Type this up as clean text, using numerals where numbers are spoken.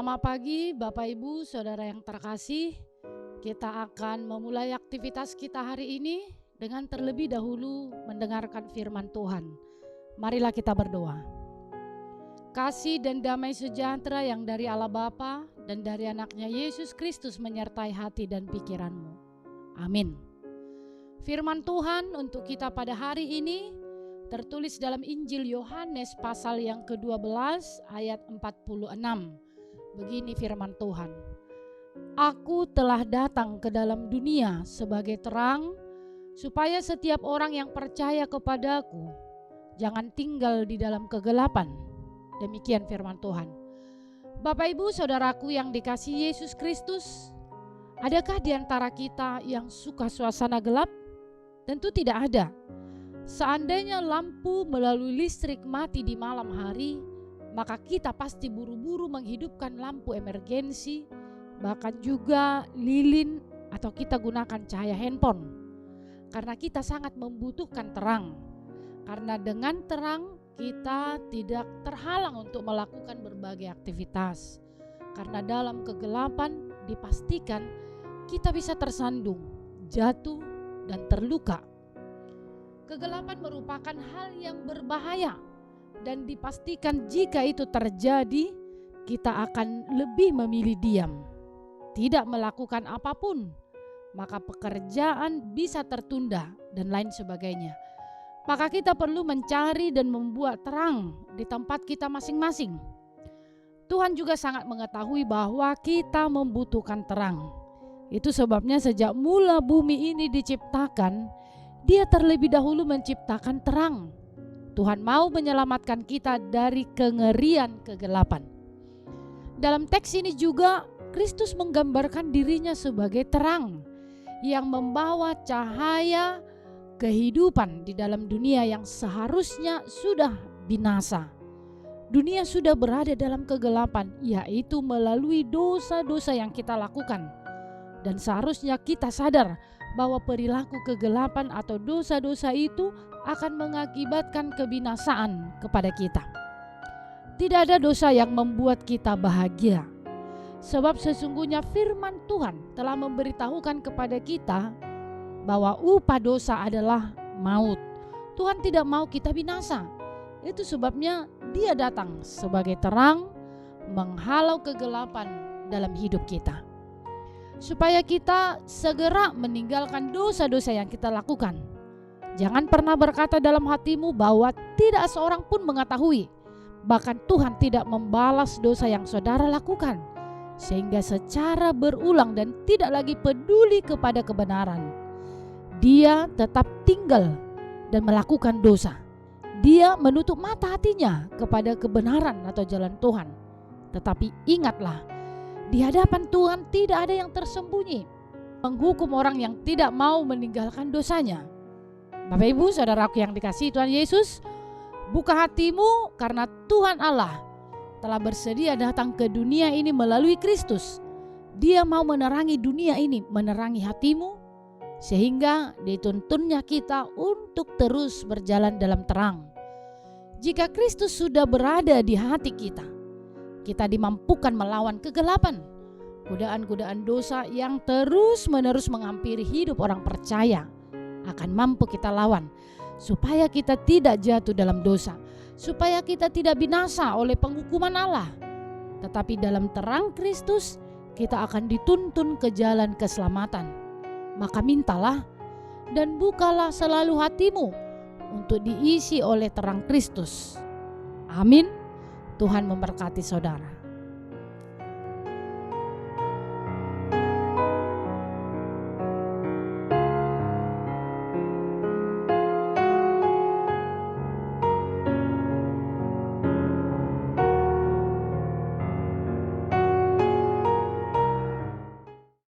Selamat pagi Bapak Ibu Saudara yang terkasih. Kita akan memulai aktivitas kita hari ini dengan terlebih dahulu mendengarkan firman Tuhan. Marilah kita berdoa. Kasih dan damai sejahtera yang dari Allah Bapa dan dari anaknya Yesus Kristus menyertai hati dan pikiranmu. Amin. Firman Tuhan untuk kita pada hari ini tertulis dalam Injil Yohanes pasal yang ke-12 ayat 46. Begini firman Tuhan. Aku telah datang ke dalam dunia sebagai terang, supaya setiap orang yang percaya kepadaku jangan tinggal di dalam kegelapan. Demikian firman Tuhan. Bapak Ibu Saudaraku yang dikasihi Yesus Kristus, adakah di antara kita yang suka suasana gelap? Tentu tidak ada. Seandainya lampu melalui listrik mati di malam hari, maka kita pasti buru-buru menghidupkan lampu emergensi, bahkan juga lilin atau kita gunakan cahaya handphone. Karena kita sangat membutuhkan terang. Karena dengan terang kita tidak terhalang untuk melakukan berbagai aktivitas. Karena dalam kegelapan dipastikan kita bisa tersandung, jatuh, dan terluka. Kegelapan merupakan hal yang berbahaya. Dan dipastikan jika itu terjadi, kita akan lebih memilih diam, tidak melakukan apapun, maka pekerjaan bisa tertunda dan lain sebagainya. Maka kita perlu mencari dan membuat terang di tempat kita masing-masing. Tuhan juga sangat mengetahui bahwa kita membutuhkan terang. Itu sebabnya sejak mula bumi ini diciptakan, Dia terlebih dahulu menciptakan terang. Tuhan mau menyelamatkan kita dari kengerian kegelapan. Dalam teks ini juga Kristus menggambarkan dirinya sebagai terang yang membawa cahaya kehidupan di dalam dunia yang seharusnya sudah binasa. Dunia sudah berada dalam kegelapan, yaitu melalui dosa-dosa yang kita lakukan. Dan seharusnya kita sadar bahwa perilaku kegelapan atau dosa-dosa itu akan mengakibatkan kebinasaan kepada kita. Tidak ada dosa yang membuat kita bahagia. Sebab sesungguhnya firman Tuhan telah memberitahukan kepada kita bahwa upah dosa adalah maut. Tuhan tidak mau kita binasa. Itu sebabnya Dia datang sebagai terang menghalau kegelapan dalam hidup kita. Supaya kita segera meninggalkan dosa-dosa yang kita lakukan. Jangan pernah berkata dalam hatimu bahwa tidak seorang pun mengetahui. Bahkan Tuhan tidak membalas dosa yang saudara lakukan. Sehingga secara berulang dan tidak lagi peduli kepada kebenaran. Dia tetap tinggal dan melakukan dosa. Dia menutup mata hatinya kepada kebenaran atau jalan Tuhan. Tetapi ingatlah, di hadapan Tuhan tidak ada yang tersembunyi. Menghukum orang yang tidak mau meninggalkan dosanya. Bapak Ibu Saudaraku yang dikasihi Tuhan Yesus, buka hatimu karena Tuhan Allah telah bersedia datang ke dunia ini melalui Kristus. Dia mau menerangi dunia ini, menerangi hatimu, sehingga dituntunnya kita untuk terus berjalan dalam terang. Jika Kristus sudah berada di hati kita, kita dimampukan melawan kegelapan, godaan-godaan dosa yang terus-menerus menghampiri hidup orang percaya. Akan mampu kita lawan supaya kita tidak jatuh dalam dosa, supaya kita tidak binasa oleh penghukuman Allah. Tetapi dalam terang Kristus kita akan dituntun ke jalan keselamatan. Maka mintalah dan bukalah selalu hatimu untuk diisi oleh terang Kristus. Amin. Tuhan memberkati saudara.